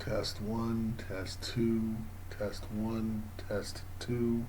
Test 1, test 2, test 1, test 2.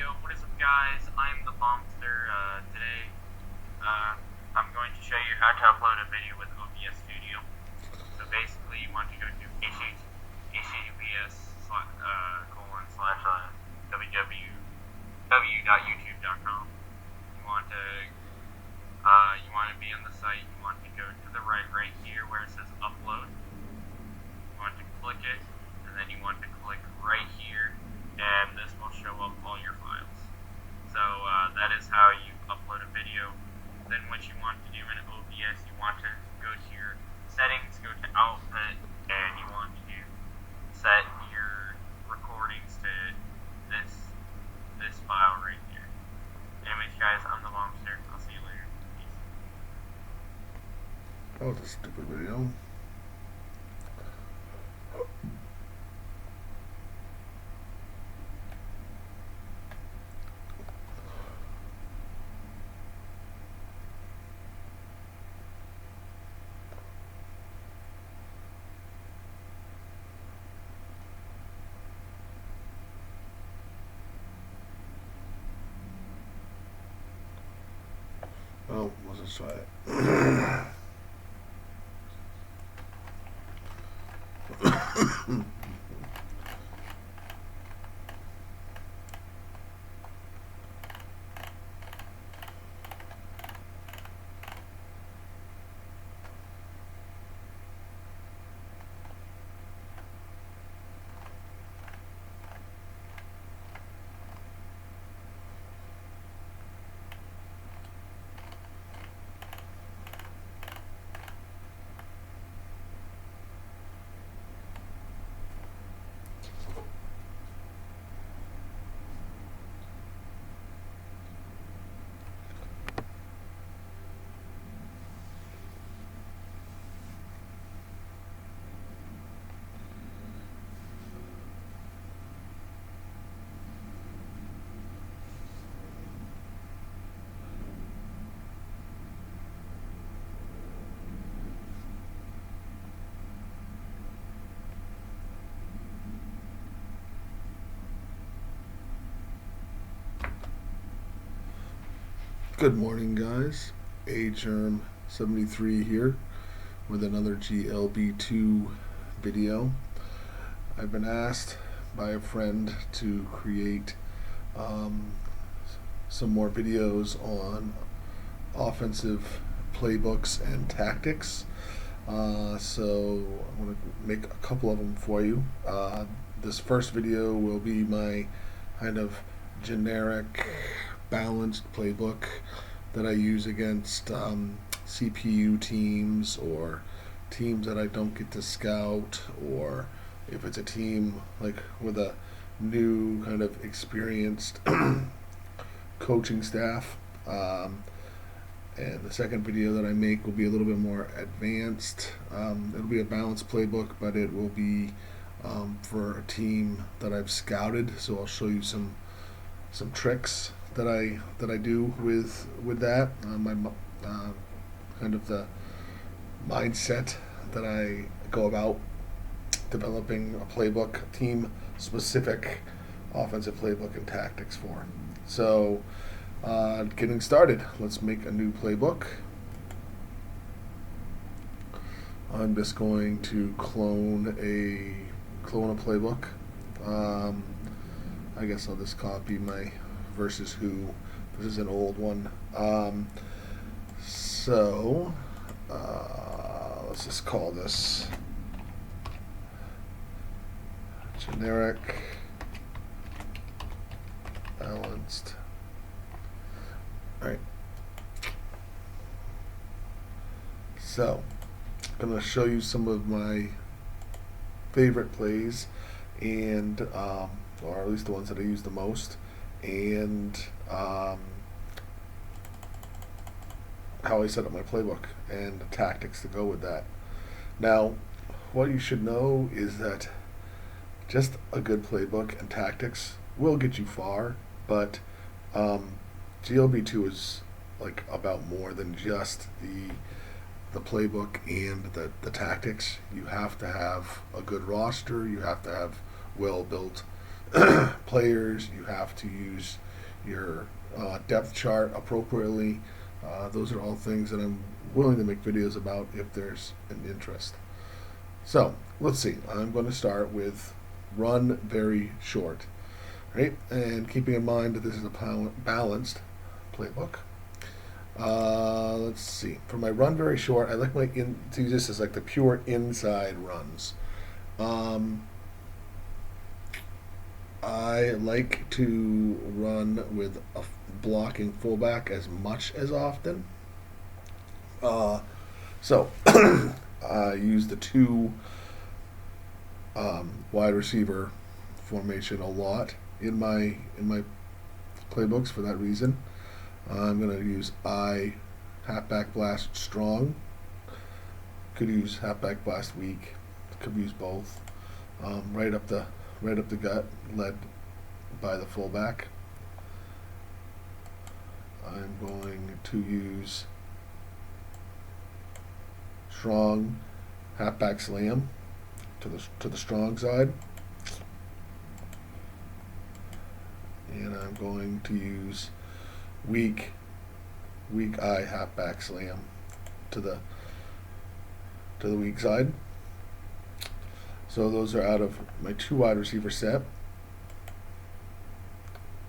video. What is up, guys? I'm the Bombster. Today, I'm going to show you how to upload a video with OBS Studio. So basically, you want to go to https://www.youtube.com. You want to be on the site. You want to go to the right here where it says upload. You want to click it, and then you want to click right here, and this will show up all your files. So that is how you upload a video. Then what you want to do in OBS, you want to go to your settings, go to output, and you want to set your recordings to this file right here. Anyways, guys, I'm the Bombster. I'll see you later. Peace. That was a stupid video. Oh, let's try it. Good morning, guys. Agerm73 here with another GLB2 video. I've been asked by a friend to create some more videos on offensive playbooks and tactics. So I'm going to make a couple of them for you. This first video will be my kind of generic balanced playbook that I use against CPU teams or teams that I don't get to scout, or if it's a team like with a new kind of experienced coaching staff. And the second video that I make will be a little bit more advanced. It'll be a balanced playbook, but it will be for a team that I've scouted. So I'll show you some tricks that I do with that. My kind of the mindset that I go about developing a playbook, team specific offensive playbook and tactics for. So getting started, let's make a new playbook. I'm just going to clone a playbook. I guess I'll just copy my versus who. This is an old one. So let's just call this generic balanced. All right. So I'm going to show you some of my favorite plays, and or at least the ones that I use the most, and how I set up my playbook and the tactics to go with that. Now, what you should know is that just a good playbook and tactics will get you far, but GLB2 is like about more than just the playbook and the tactics. You have to have a good roster. You have to have well-built players. You have to use your depth chart appropriately. Those are all things that I'm willing to make videos about if there's an interest. So let's see. I'm going to start with run very short, right? And keeping in mind that this is a balanced playbook. Let's see. For my run very short, I like to use this as like the pure inside runs. I like to run with a blocking fullback as much as often. So I use the two wide receiver formation a lot in my playbooks for that reason. I'm going to use I halfback blast strong. Could use halfback blast weak. Could use both. Right up the gut, led by the fullback. I'm going to use strong halfback slam to the strong side, and I'm going to use weak I halfback slam to the weak side. So those are out of my two wide receiver set.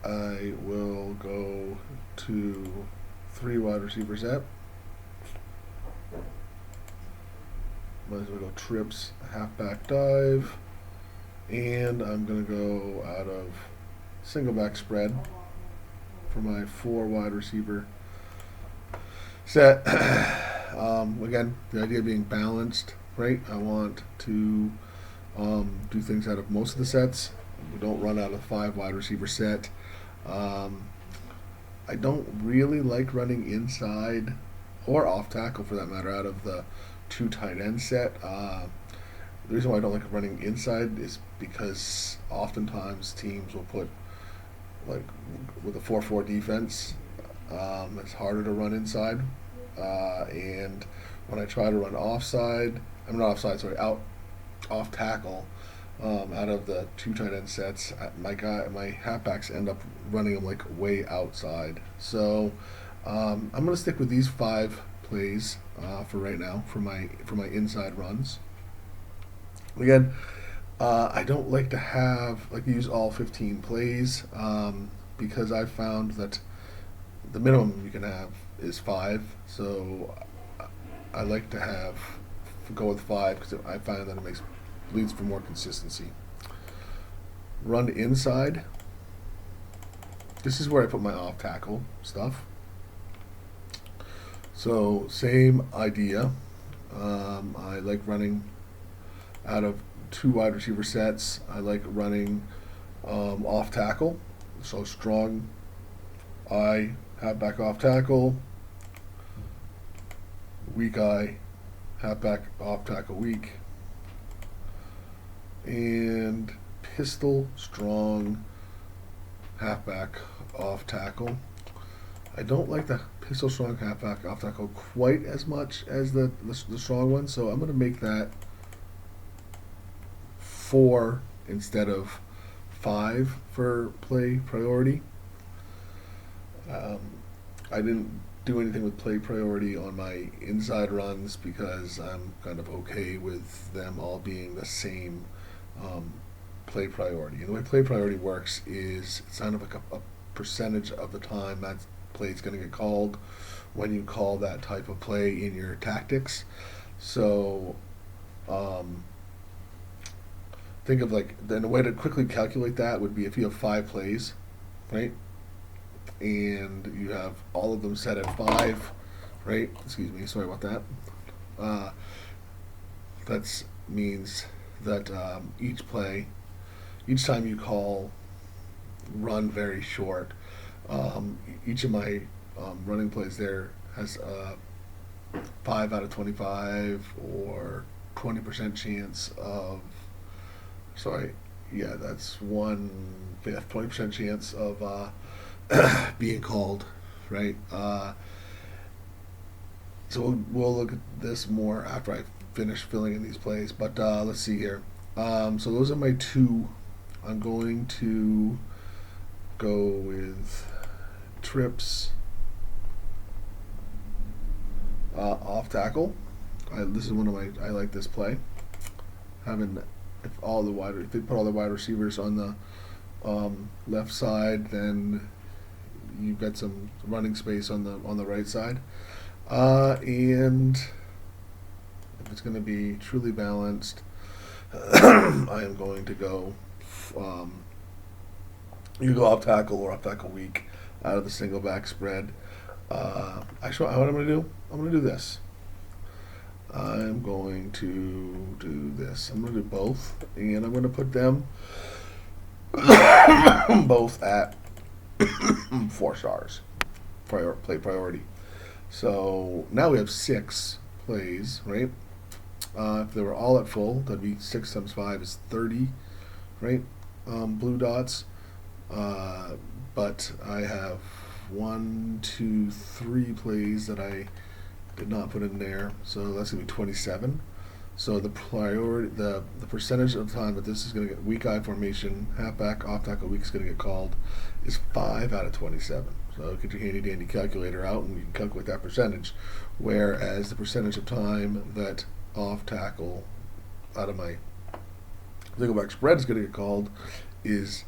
I will go to three wide receiver set. Might as well go trips, halfback dive, and I'm going to go out of single back spread for my four wide receiver set. Again, the idea being balanced, right? I want to do things out of most of the sets. We don't run out of five wide receiver set. I don't really like running inside or off tackle for that matter out of the two tight end set. The reason why I don't like running inside is because oftentimes teams will put, like with a 4-4 defense, it's harder to run inside. And when I try to run off tackle, out of the two tight end sets, my halfbacks end up running them like way outside. So I'm going to stick with these five plays for right now for my inside runs. Again, I don't like to use all 15 plays because I've found that the minimum you can have is 5. So I like to go with 5 because I find that it leads for more consistency. Run inside. This is where I put my off tackle stuff. So same idea. I like running out of two wide receiver sets. I like running off tackle. So strong I halfback off tackle, weak I halfback off tackle weak, and pistol strong halfback off tackle. I don't like the pistol strong halfback off tackle quite as much as the strong one, so I'm going to make that 4 instead of 5 for play priority. I didn't do anything with play priority on my inside runs because I'm kind of okay with them all being the same play priority. And the way play priority works is it's kind of like a percentage of the time that play is going to get called when you call that type of play in your tactics. So think of then a way to quickly calculate that would be if you have 5 plays, right? And you have all of them set at 5, right? Excuse me, sorry about that. That means that each time you call run very short, each of my running plays there has a 5 out of 25 or 20% chance of, that's 1/5, 20% chance of being called, right? So we'll look at this more after I finish filling in these plays. But let's see here. So those are my 2. I'm going to go with trips off tackle. This is one of my. I like this play. Having if they put all the wide receivers on the left side, then you've got some running space on the right side. And if it's going to be truly balanced, I am going to go. You go off tackle or off tackle weak out of the single back spread. Actually, what I'm going to do? I'm going to do this. I'm going to do this. I'm going to do both, and I'm going to put them both at 4 stars. Play priority. So now we have 6 plays, right? If they were all at full, that'd be 6 times 5 is 30, right? Blue dots. But I have 1, 2, 3 plays that I did not put in there, so that's gonna be 27. So the priority, the percentage of time that this is gonna get weak eye formation, halfback, off tackle weak is gonna get called is 5 out of 27. So get your handy dandy calculator out and you can calculate that percentage. Whereas the percentage of time that off tackle out of my single back spread is gonna get called is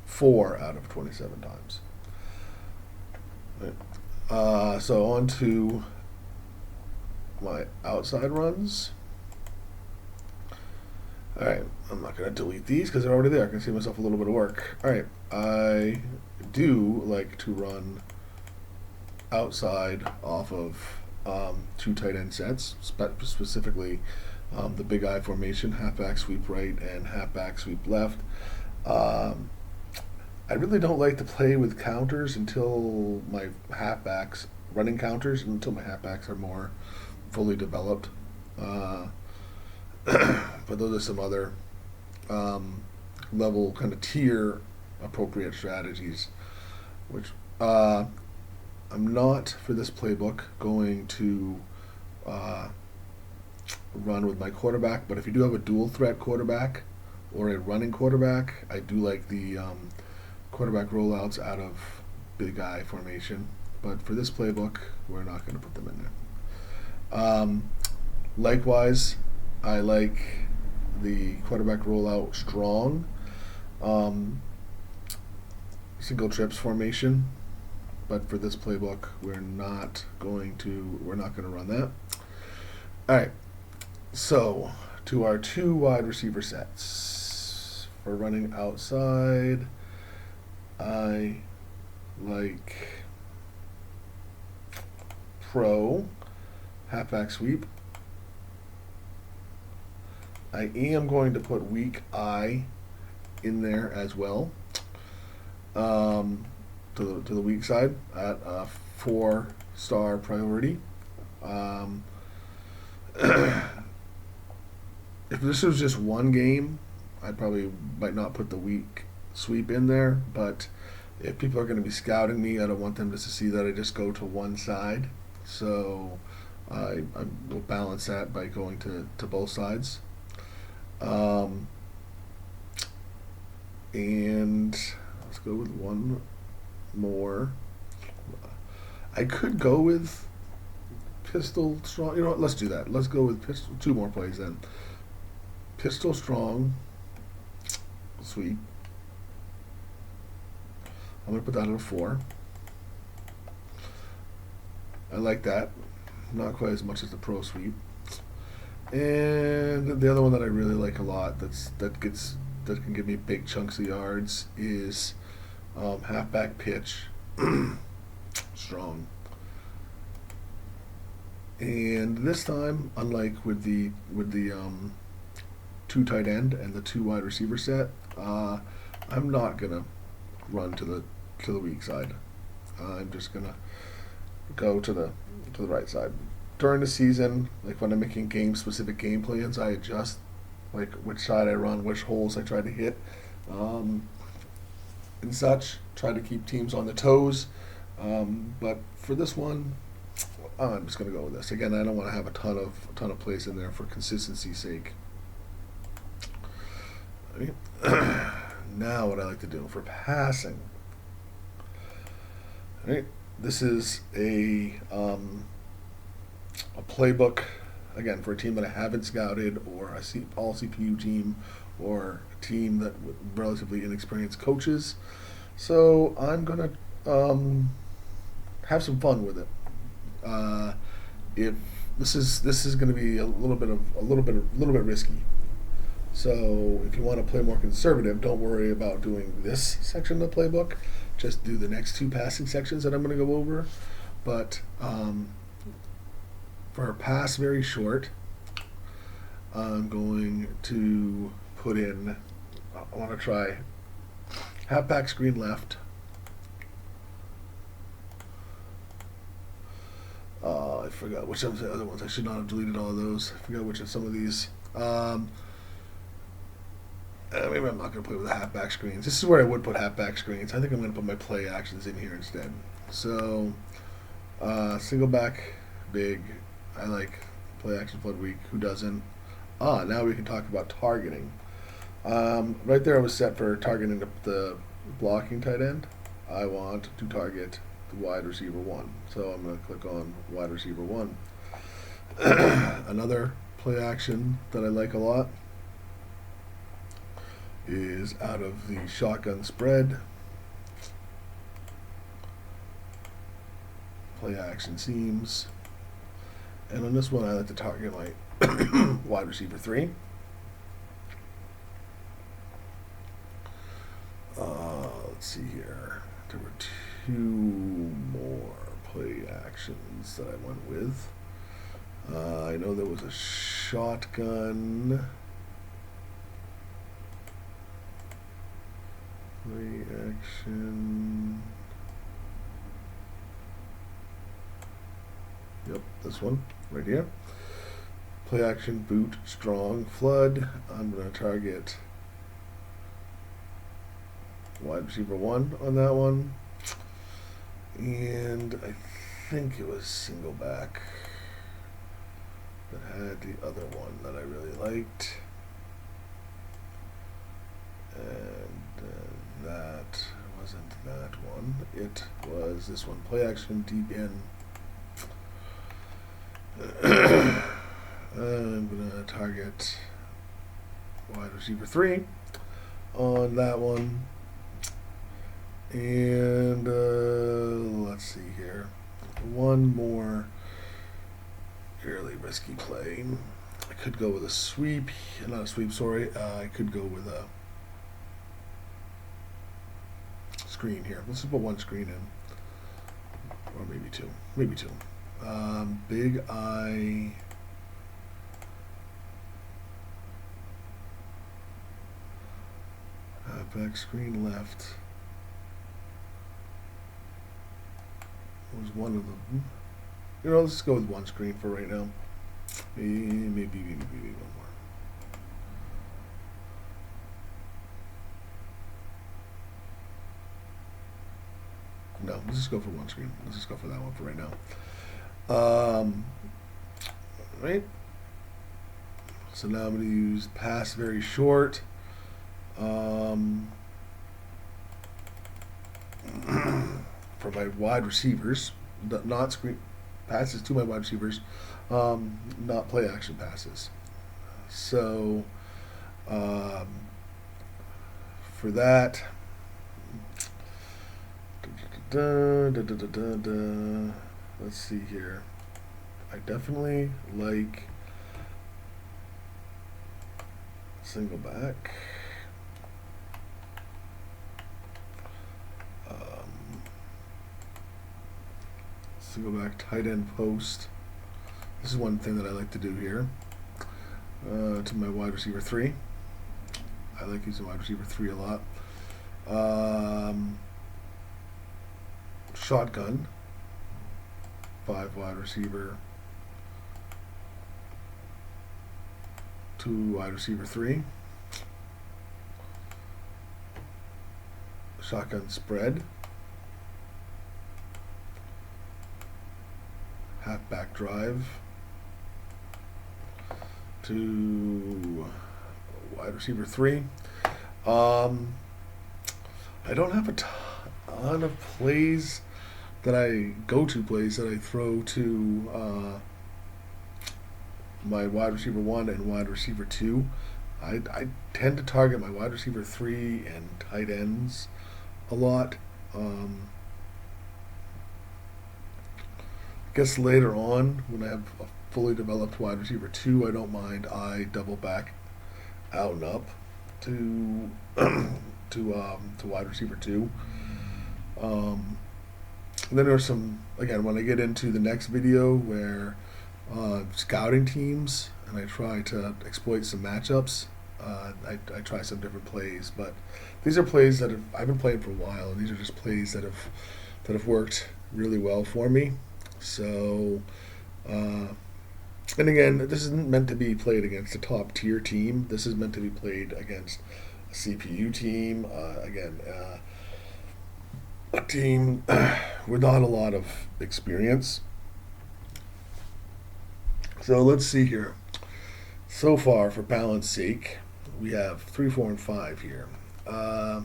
4 out of 27 times. Right. So on to my outside runs. Alright, I'm not going to delete these because they're already there. I can see myself a little bit of work. Alright, I do like to run outside off of 2 tight end sets, specifically the big eye formation, halfback sweep right and halfback sweep left. I really don't like to play with counters until my halfbacks, running counters, until my halfbacks are more fully developed. But those are some other level, kind of tier appropriate strategies, which I'm not, for this playbook, going to run with my quarterback. But if you do have a dual threat quarterback or a running quarterback, I do like the quarterback rollouts out of big eye formation, but for this playbook, we're not going to put them in there. Likewise, I like the quarterback rollout strong, single trips formation, but for this playbook, we're not going to run that. All right, so to our 2 wide receiver sets for running outside. I like pro halfback sweep. I am going to put weak eye in there as well, to the weak side at a 4-star priority. If this was just one game, I probably might not put the weak sweep in there, but if people are going to be scouting me, I don't want them just to see that I just go to one side. So I will balance that by going to both sides. And let's go with one more. I could go with pistol strong. You know what? Let's do that. Let's go with pistol. 2 more plays then. Pistol strong. Sweet. I'm going to put that at a 4. I like that. Not quite as much as the pro sweep. And the other one that I really like a lot that can give me big chunks of yards is halfback pitch strong. And this time, unlike with the 2 tight end and the 2 wide receiver set, I'm not gonna run to the weak side. I'm just gonna go to the right side. During the season, like when I'm making specific game plans, I adjust like which side I run, which holes I try to hit, and such. Try to keep teams on the toes. But for this one, I'm just gonna go with this. Again, I don't want to have a ton of plays in there for consistency's sake. Now, what I like to do for passing, Right. This is a playbook again for a team that I haven't scouted, or I see all CPU team, or a team that with relatively inexperienced coaches. So I'm gonna have some fun with it. If this is going to be a little bit risky. So if you want to play more conservative, don't worry about doing this section of the playbook. Just do the next two passing sections that I'm going to go over. But for a pass very short, I'm going to put in. I want to try halfback screen left. I forgot which of the other ones. I should not have deleted all of those. I forgot which of some of these. Maybe I'm not going to play with the halfback screens. This is where I would put halfback screens. I think I'm going to put my play actions in here instead. So, single back, big. I like play action flood weak. Who doesn't? Now we can talk about targeting. Right there I was set for targeting the blocking tight end. I want to target the wide receiver 1. So I'm going to click on wide receiver 1. Another play action that I like a lot is out of the shotgun spread. Play action seams. And on this one I like to target my wide receiver 3. Let's see here. There were 2 more play actions that I went with. I know there was a shotgun play action. Yep, this one right here. Play action, boot, strong, flood. I'm going to target wide receiver 1 on that one. And I think it was single back that had the other one that I really liked. And that wasn't that one. It was this one. Play action, deep in. I'm going to target wide receiver 3 on that one. And let's see here. One more fairly risky play. I could go with a sweep. Not a sweep, sorry. I could go with a screen here. Let's just put one screen in. Or maybe two. Maybe two. Big I. Back screen left. Was one of them. You know, let's just go with one screen for right now. Maybe one more. No, let's just go for one screen. Let's just go for that one for right now. Right. So now I'm going to use pass very short. For my wide receivers, not screen passes to my wide receivers, not play action passes. So for that, let's see here. I definitely like single back. Single back tight end post. This is one thing that I like to do here. To my wide receiver 3. I like using wide receiver 3 a lot. Shotgun. 5 wide receiver. 2 wide receiver 3. Shotgun spread. Halfback drive to wide receiver 3. I don't have a ton of plays that I go to plays that I throw to my wide receiver one and wide receiver two. I tend to target my wide receiver three and tight ends a lot. Um, I guess later on, when I have a fully developed wide receiver two, I don't mind. I double back out and up to to wide receiver two. Um, and then there's some, again, when I get into the next video where scouting teams and I try to exploit some matchups. I try some different plays, but these are plays that I've been playing for a while, and these are just plays that have worked really well for me. So, uh, and again, this isn't meant to be played against a top tier team. This is meant to be played against a CPU team. A team with not a lot of experience. So let's see here. So far, for balance sake, we have 3, 4, and 5 here. I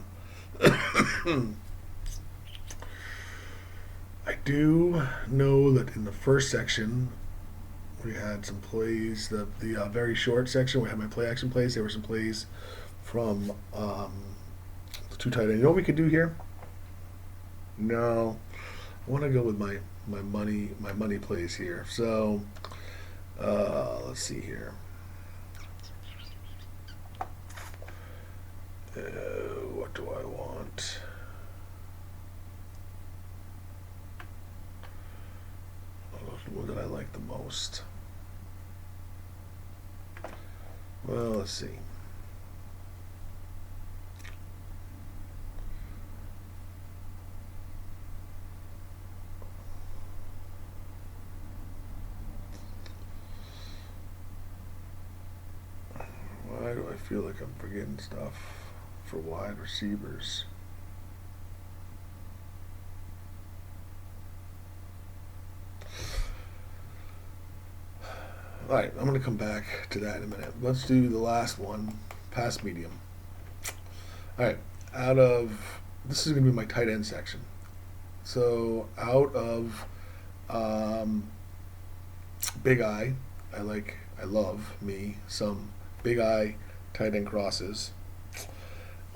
do know that in the first section, we had some plays. The very short section, we had my play action plays. There were some plays from the two tight end. You know what we could do here? No, I want to go with my money plays here. So let's see here. What do I want? What did I like the most? Well, let's see. Why do I feel like I'm forgetting stuff for wide receivers? All right, I'm going to come back to that in a minute. Let's do the last one, pass medium. All right, this is going to be my tight end section. So out of Big I love me some Big I tight end crosses.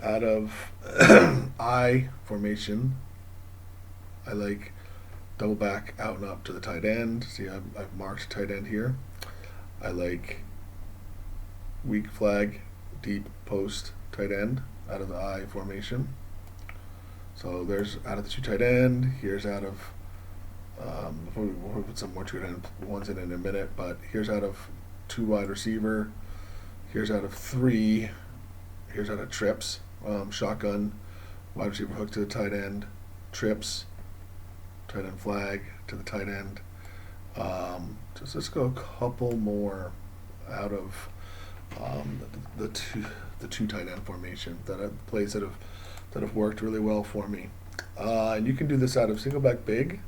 Out of I formation, I like double back out and up to the tight end. See, I've marked tight end here. I like weak flag, deep post tight end out of the I formation. So there's out of the two tight end. Here's out of we'll put some more two tight end ones in a minute, but here's out of two wide receiver. Here's out of three. Here's out of trips. Shotgun, wide receiver hook to the tight end, trips, tight end flag to the tight end. Let's go a couple more out of the two tight end formation plays that have worked really well for me. And you can do this out of single back big.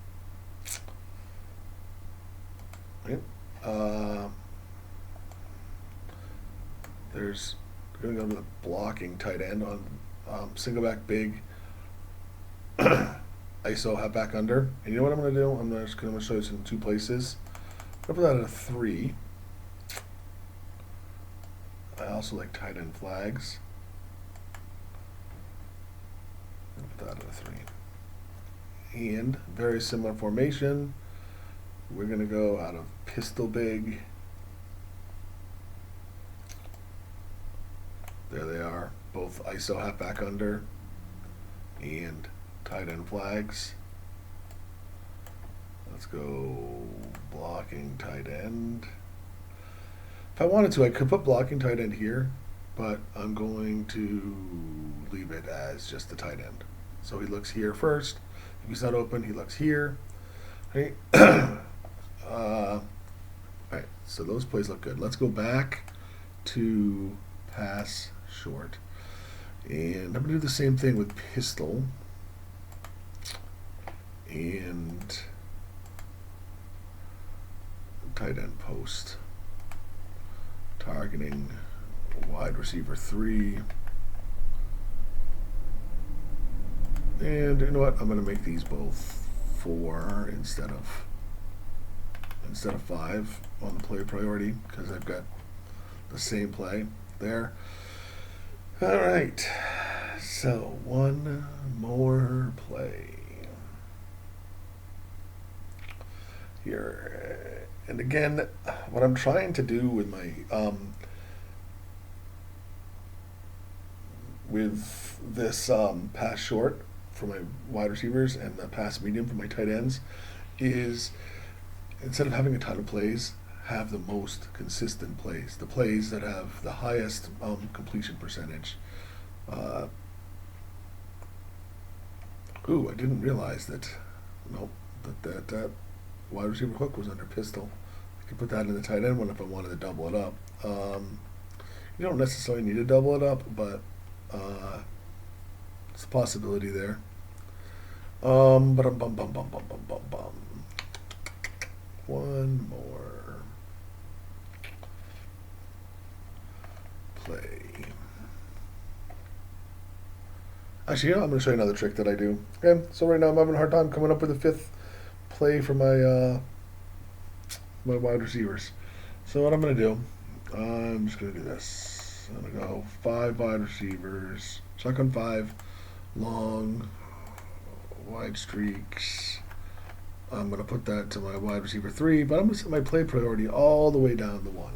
Right? There's going to go to the blocking tight end on single back big. ISO half back under. And you know what I'm going to do? I'm going to show you some two places. I'm going to put that at a 3. I also like tight end flags. Put that at a 3. And very similar formation. We're going to go out of pistol big. There they are, both ISO half back under and tight end flags. Let's go blocking tight end. If I wanted to, I could put blocking tight end here, but I'm going to leave it as just the tight end. So he looks here first. If he's not open, he looks here. Right? All right, so those plays look good. Let's go back to pass short. And I'm going to do the same thing with pistol and tight end post. Targeting wide receiver 3. And you know what? I'm going to make these both 4 instead of 5 on the play priority because I've got the same play there. All right, so one more play here. And again, what I'm trying to do with my with this pass short for my wide receivers and the pass medium for my tight ends is instead of having a ton of plays, have the most consistent plays, the plays that have the highest completion percentage. I didn't realize that. Nope, that wide receiver hook was under pistol. I could put that in the tight end one if I wanted to double it up. You don't necessarily need to double it up, but it's a possibility there. One more play. Actually, I'm going to show you another trick that I do. Okay, so right now I'm having a hard time coming up with a fifth play for my my wide receivers. So what I'm going to do, I'm just going to do this. I'm going to go 5 wide receivers, shotgun 5, long, wide streaks. I'm going to put that to my wide receiver 3, but I'm going to set my play priority all the way down to 1.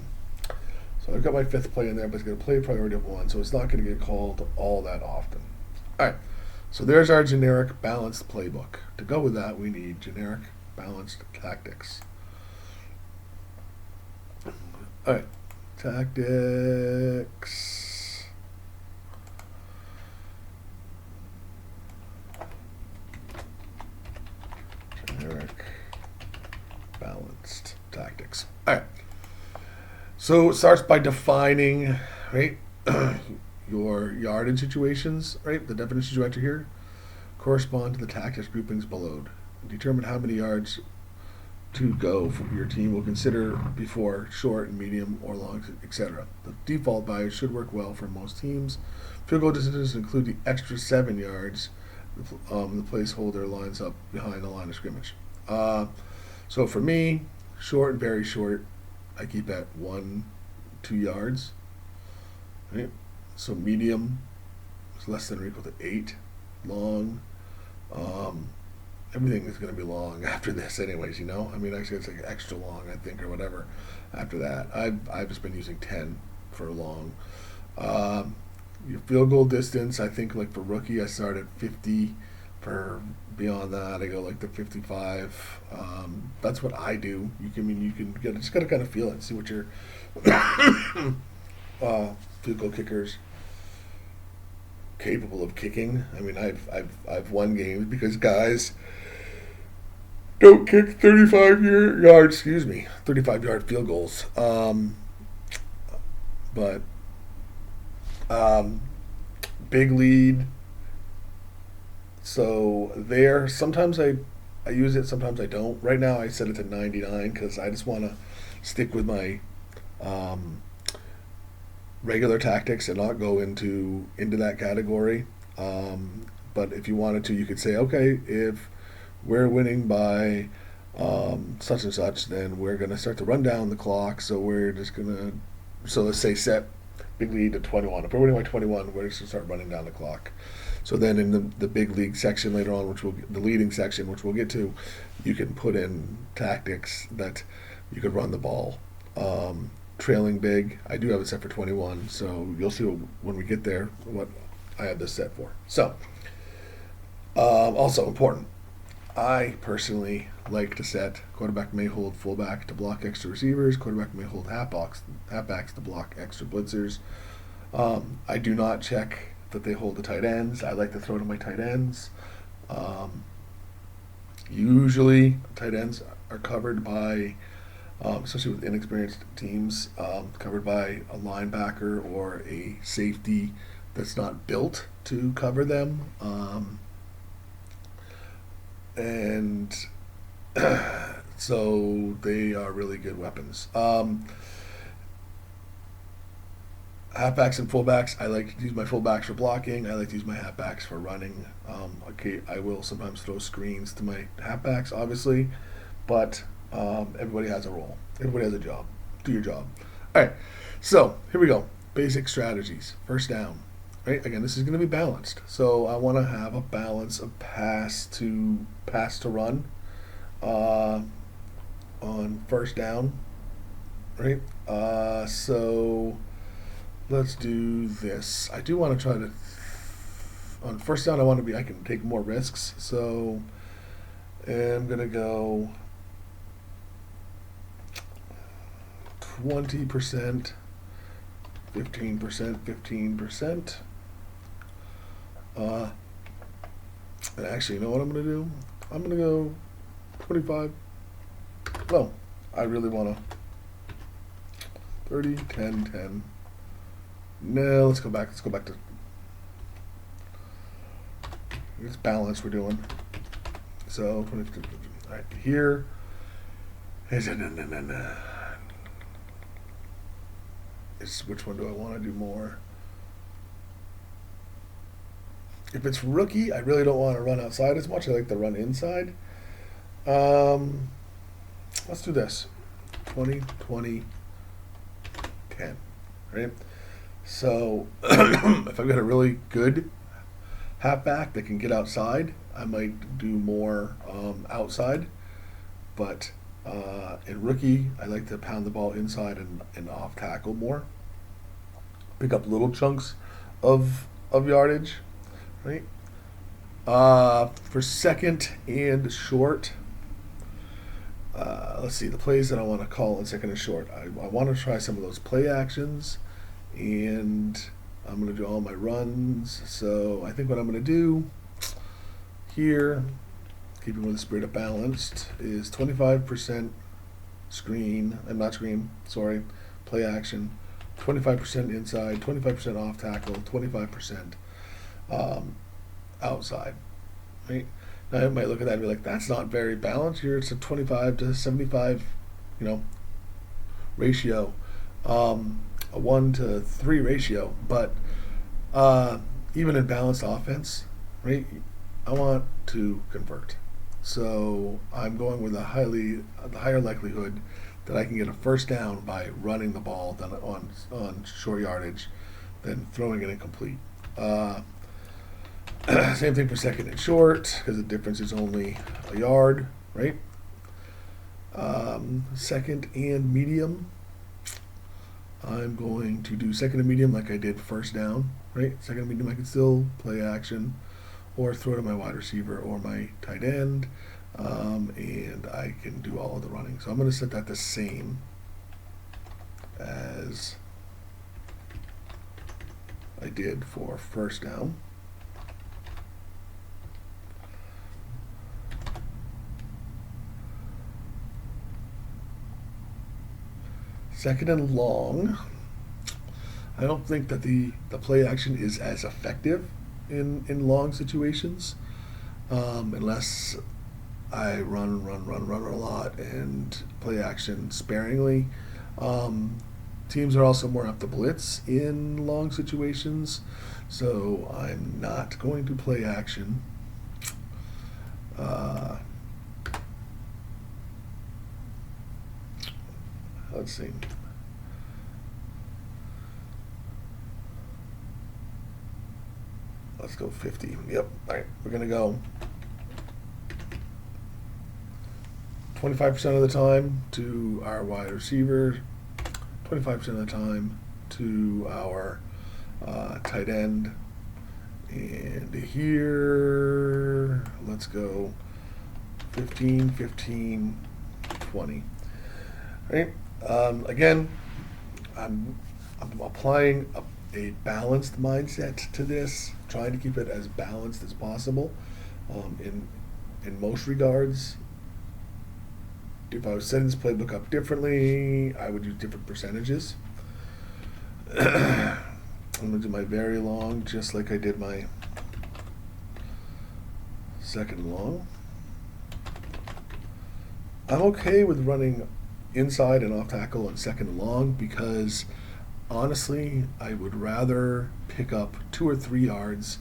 So I've got my 5th play in there, but it's got a play priority of 1, so it's not going to get called all that often. All right, so there's our generic balanced playbook. To go with that, we need generic balanced tactics. All right, tactics. Generic balanced tactics. All right. So it starts by defining, right, your yardage situations, right? The definitions you enter here correspond to the tactics groupings below. Determine how many yards to go for your team will consider before short and medium or long, etc. The default values should work well for most teams. Field goal distances include the extra 7 yards the placeholder lines up behind the line of scrimmage. So for me, short and very short, I keep at 1-2 yards. Right? So medium is less than or equal to 8. Long, everything is going to be long after this, anyways. You know, I mean, actually, it's like extra long, I think, or whatever. After that, I've just been using 10 for long. Your field goal distance, I think, like for rookie, I start at 50. For beyond that, I go like to 55. That's what I do. You can just gotta kind of feel it, see what your field goal kickers capable of kicking. I mean, I've won games because guys don't kick 35-yard field goals. But big lead. So there, sometimes I use it, sometimes I don't. Right now I set it to 99 because I just want to stick with my regular tactics and not go into that category. But if you wanted to, you could say, okay, if we're winning by such and such, then we're going to start to run down the clock. So we're just going to, so let's say set big lead to 21. If we're winning by 21, we're just going to start running down the clock. So then in the big league section later on, the leading section, which we'll get to, you can put in tactics that you could run the ball. Trailing big, I do have it set for 21, so you'll see when we get there what I have this set for. So, also important, I personally like to set quarterback may hold fullback to block extra receivers, quarterback may hold halfbacks to block extra blitzers. I do not check that they hold the tight ends. I like to throw to my tight ends. Usually, tight ends are covered by, especially with inexperienced teams, covered by a linebacker or a safety that's not built to cover them. And so they are really good weapons. halfbacks and fullbacks. I like to use my fullbacks for blocking. I like to use my halfbacks for running. Okay, I will sometimes throw screens to my halfbacks, obviously, but everybody has a role. Everybody has a job. Do your job. All right. So here we go. Basic strategies. First down. Right. Again, this is going to be balanced. So I want to have a balance of pass to run on first down. Right. So let's do this. I do want to try to on first down. I can take more risks. So I'm gonna go 20%, 15%, 15%. And actually, you know what I'm gonna do? I'm gonna go 25. No, I really wanna 30, 10, 10. No, let's go back. Let's go back to it's balance we're doing. So, all right, here is which one do I want to do more? If it's rookie, I really don't want to run outside as much. I like to run inside. Let's do this. 20, 20, 10. Right? So if I've got a really good halfback that can get outside, I might do more outside. But in rookie, I like to pound the ball inside and off tackle more. Pick up little chunks of yardage, right? For second and short, let's see the plays that I want to call in second and short. I want to try some of those play actions, and I'm going to do all my runs. So I think what I'm going to do here, keeping with the spirit of balanced, is 25% screen. I'm not screen. Sorry, play action. 25% inside, 25% off tackle, 25% outside. Right? Now I might look at that and be like, that's not very balanced. Here it's a 25 to 75, ratio, a 1 to 3 ratio. But even in balanced offense, right, I want to convert. So I'm going with a higher likelihood that I can get a first down by running the ball than on short yardage than throwing it incomplete. Same thing for second and short, because the difference is only a yard, right? Second and medium, I'm going to do second and medium like I did first down, right? Second and medium, I can still play action or throw to my wide receiver or my tight end, and I can do all of the running. So I'm going to set that the same as I did for first down. Second and long, I don't think that the play action is as effective in long situations, unless I run a lot and play action sparingly. Teams are also more apt to blitz in long situations, so I'm not going to play action. Let's see. Let's go 50. Yep. All right. We're going to go 25% of the time to our wide receiver, 25% of the time to our tight end. And here, let's go 15, 15, 20. All right. Again, I'm applying a balanced mindset to this, trying to keep it as balanced as possible. In most regards, if I was setting this playbook up differently, I would use different percentages. I'm going to do my very long, just like I did my second long. I'm okay with running inside and off tackle on second and long because honestly, I would rather pick up 2 or 3 yards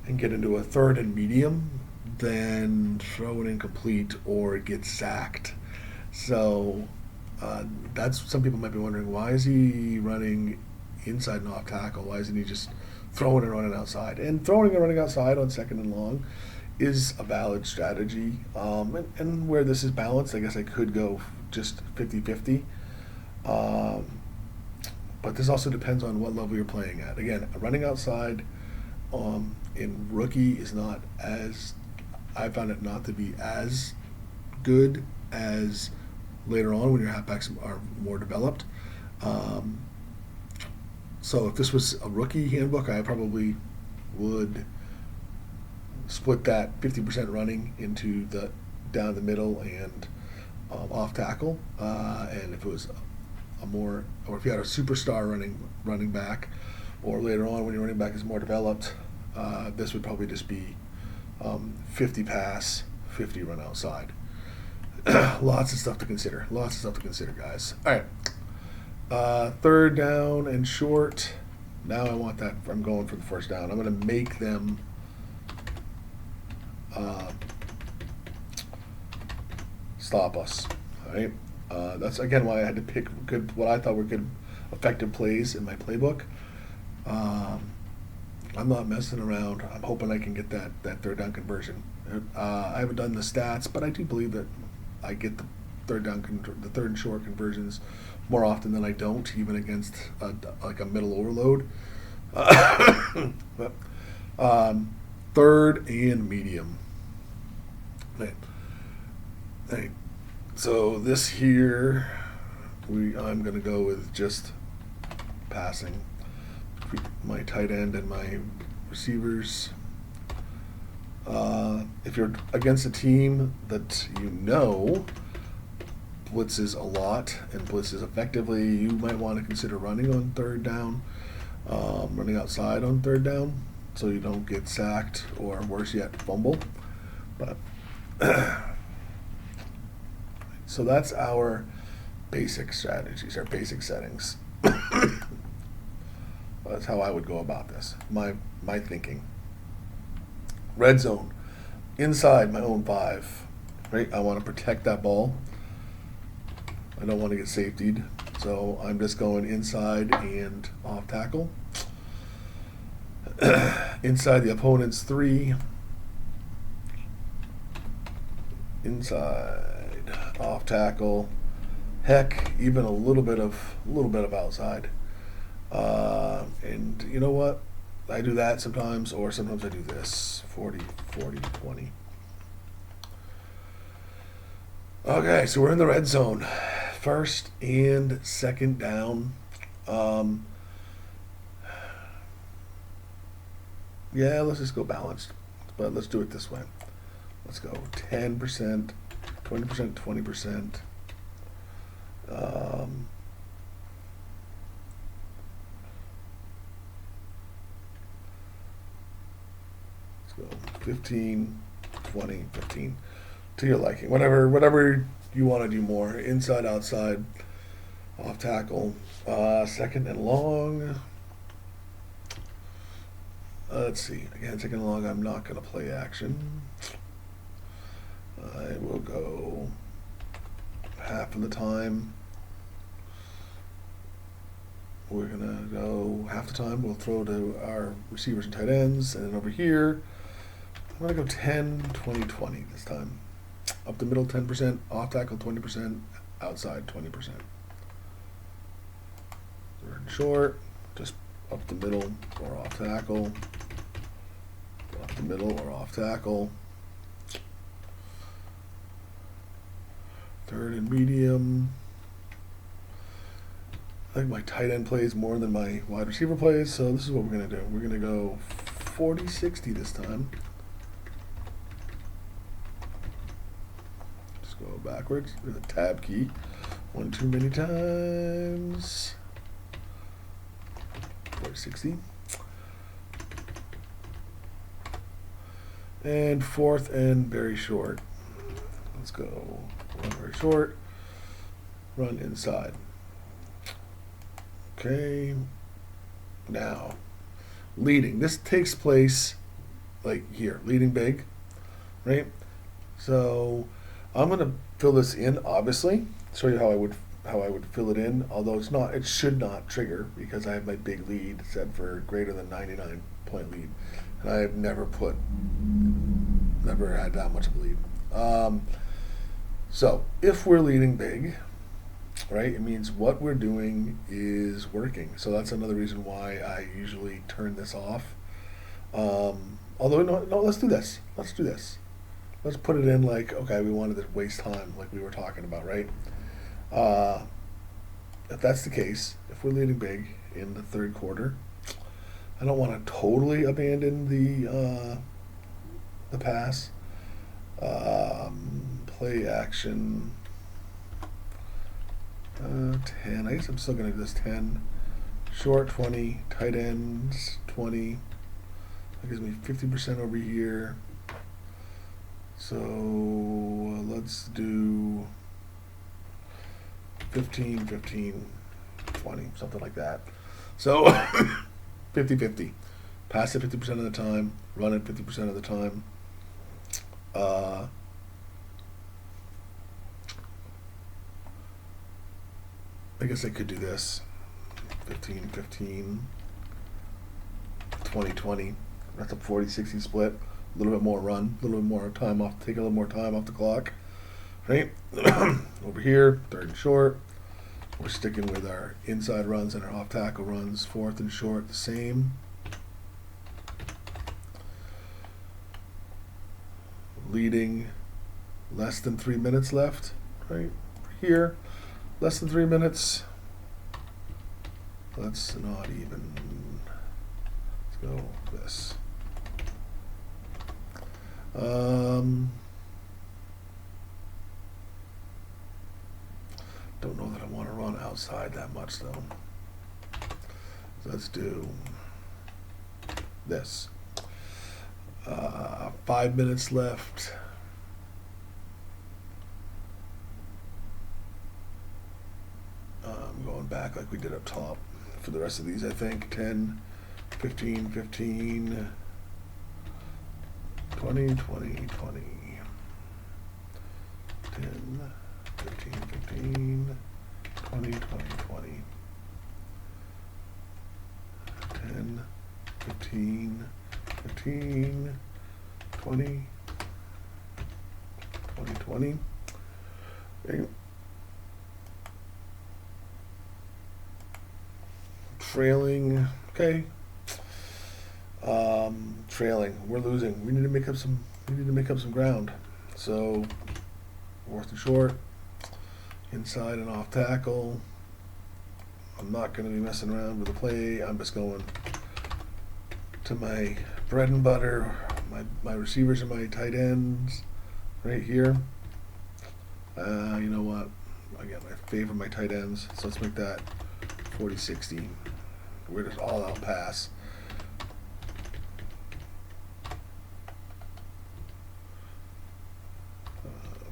and get into a third and medium than throw it incomplete or get sacked. So that's some people might be wondering, why is he running inside and off tackle? Why isn't he just throwing and running outside? And throwing and running outside on second and long is a valid strategy. And where this is balanced, I guess I could go just 50-50. But this also depends on what level you're playing at. Again, running outside in rookie is not as, I found it not to be as good as later on when your halfbacks are more developed. So if this was a rookie handbook, I probably would split that 50% running into the down the middle and off tackle. And if it was a more, or if you had a superstar running back, or later on when your running back is more developed, this would probably just be 50 pass, 50 run outside. Lots of stuff to consider. Lots of stuff to consider, guys. All right. Third down and short. Now I want that. I'm going for the first down. I'm going to make them stop us. All right. That's again why I had to pick what I thought were good, effective plays in my playbook. I'm not messing around. I'm hoping I can get that third down conversion. I haven't done the stats, but I do believe that I get the third and short conversions more often than I don't, even against like a middle overload. But third and medium. Hey. So this here, I'm going to go with just passing. My tight end and my receivers. If you're against a team that you know blitzes a lot and blitzes effectively, you might want to consider running on third down, running outside on third down, so you don't get sacked or worse yet, fumble. But so that's our basic strategies, our basic settings. That's how I would go about this. My thinking. Red zone, inside my own 5. Right, I want to protect that ball. I don't want to get safetied, so I'm just going inside and off tackle. Inside the opponent's 3. Inside, off tackle. Heck, even a little bit of outside. And you know what? I do that sometimes, or sometimes I do this. 40, 20. Okay, so we're in the red zone. First and second down. Yeah, let's just go balanced. But let's do it this way. Let's go 10%, 20%, 20%. Let's go 15, 20, 15. To your liking. Whatever you want to do more. Inside, outside, off tackle. Second and long. Let's see. Again, second and long, I'm not going to play action. I will go half of the time. We're going to go half the time. We'll throw to our receivers and tight ends. And then over here, I'm going to go 10, 20, 20 this time. Up the middle, 10%. Off tackle, 20%. Outside, 20%. Third and short, just up the middle or off tackle. Up the middle or off tackle. Third and medium. I think my tight end plays more than my wide receiver plays, so this is what we're going to do. We're going to go 40-60 this time. Just go backwards with a tab key. One too many times. 40-60. And fourth and very short. Let's go run very short. Run inside. Okay. Now, leading. This takes place like here, leading big, right? So I'm gonna fill this in, obviously. Show you how I would fill it in. Although it should not trigger because I have my big lead set for greater than 99 point lead, and I have never had that much of a lead. So if we're leading big, right, it means what we're doing is working. So that's another reason why I usually turn this off. Although no, let's do this. Let's do this. Let's put it in like, okay, we wanted to waste time, like we were talking about, right? Uh, if that's the case, if we're leading big in the third quarter, I don't want to totally abandon the pass. Play action. 10. I guess I'm still going to do this 10. Short 20. Tight ends 20. That gives me 50% over here. So let's do 15, 15, 20, something like that. So 50-50. Pass it 50% of the time. Run it 50% of the time. I guess I could do this 15, 15, 20, 20. That's a 40-60 split. A little bit more run, a little bit more time off, take a little more time off the clock. Right? Over here, third and short. We're sticking with our inside runs and our off tackle runs. Fourth and short, the same. Leading, less than 3 minutes left. Right here, less than 3 minutes. Let's not even. Let's go this. Don't know that I want to run outside that much though. So let's do this. 5 minutes left. I'm going back like we did up top for the rest of these, I think. 10, 15, 15, 20, 20, 20. 10, 15, 15, 20, 20, 20. 10, 15, 15, 20, 20, 20. Okay. Trailing, okay. Trailing, we're losing. We need to make up some ground. So, fourth and short, inside and off tackle. I'm not going to be messing around with the play. I'm just going to my bread and butter, my receivers and my tight ends right here. You know what? Again, I favor my tight ends, so let's make that 40-60. We're just all out pass.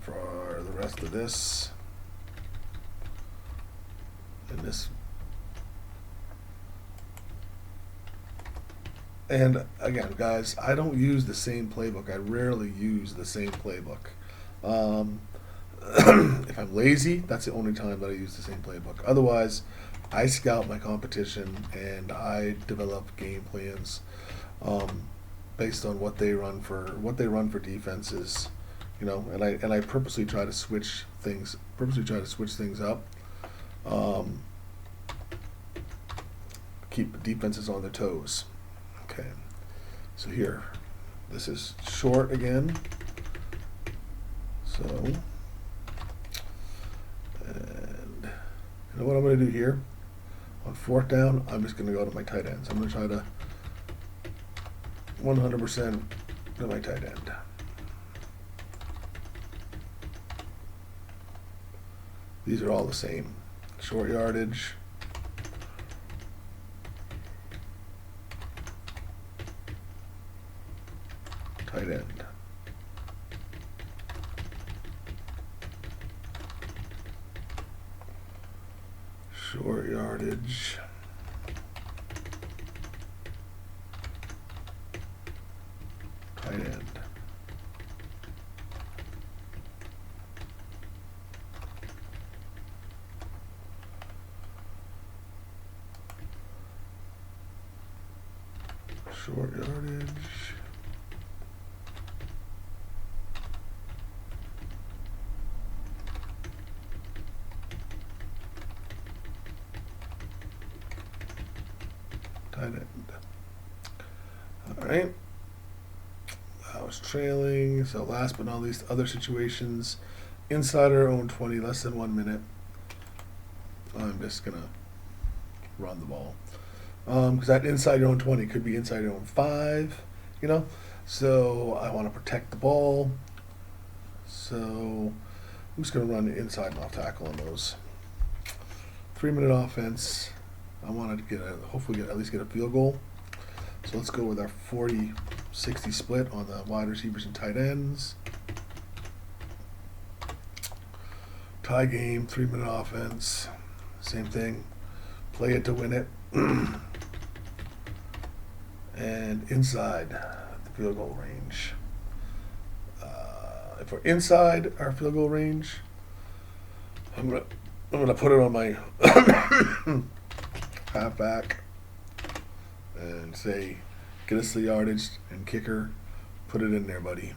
For the rest of this and this. And again, guys, I don't use the same playbook. I rarely use the same playbook. If I'm lazy, that's the only time that I use the same playbook. Otherwise, I scout my competition and I develop game plans based on what they run for defenses, you know. And I purposely try to switch things up. Keep defenses on their toes. Okay, so here, this is short again. So, and you know what I'm going to do here? On fourth down, I'm just going to go to my tight ends. I'm going to try to 100% to my tight end. These are all the same. Short yardage. Tight end. Short yardage. Short yardage. Tight end. All right. I was trailing. So last but not least, other situations. Insider own 20, less than 1 minute. I'm just gonna run the ball. Because that inside own 20 could be inside own 5, you know? So I want to protect the ball. So I'm just going to run inside and off tackle on those. 3-minute offense. I wanted to hopefully at least get a field goal. So let's go with our 40-60 split on the wide receivers and tight ends. Tie game, 3-minute offense. Same thing. Play it to win it. And inside the field goal range. If we're inside our field goal range, I'm gonna put it on my halfback and say, get us the yardage, and kicker, put it in there, buddy.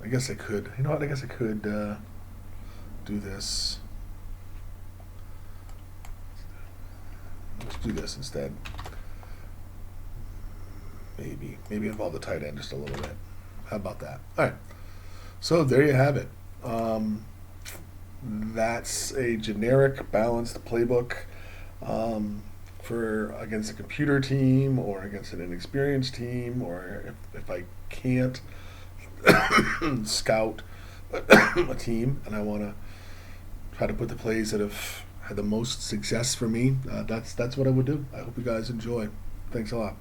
I guess I could. You know what? I guess I could do this. Let's do this instead. Maybe involve the tight end just a little bit. How about that? All right. So there you have it. That's a generic balanced playbook for against a computer team or against an inexperienced team, or if I can't scout a team and I want to try to put the plays that have had the most success for me. That's what I would do. I hope you guys enjoy. Thanks a lot.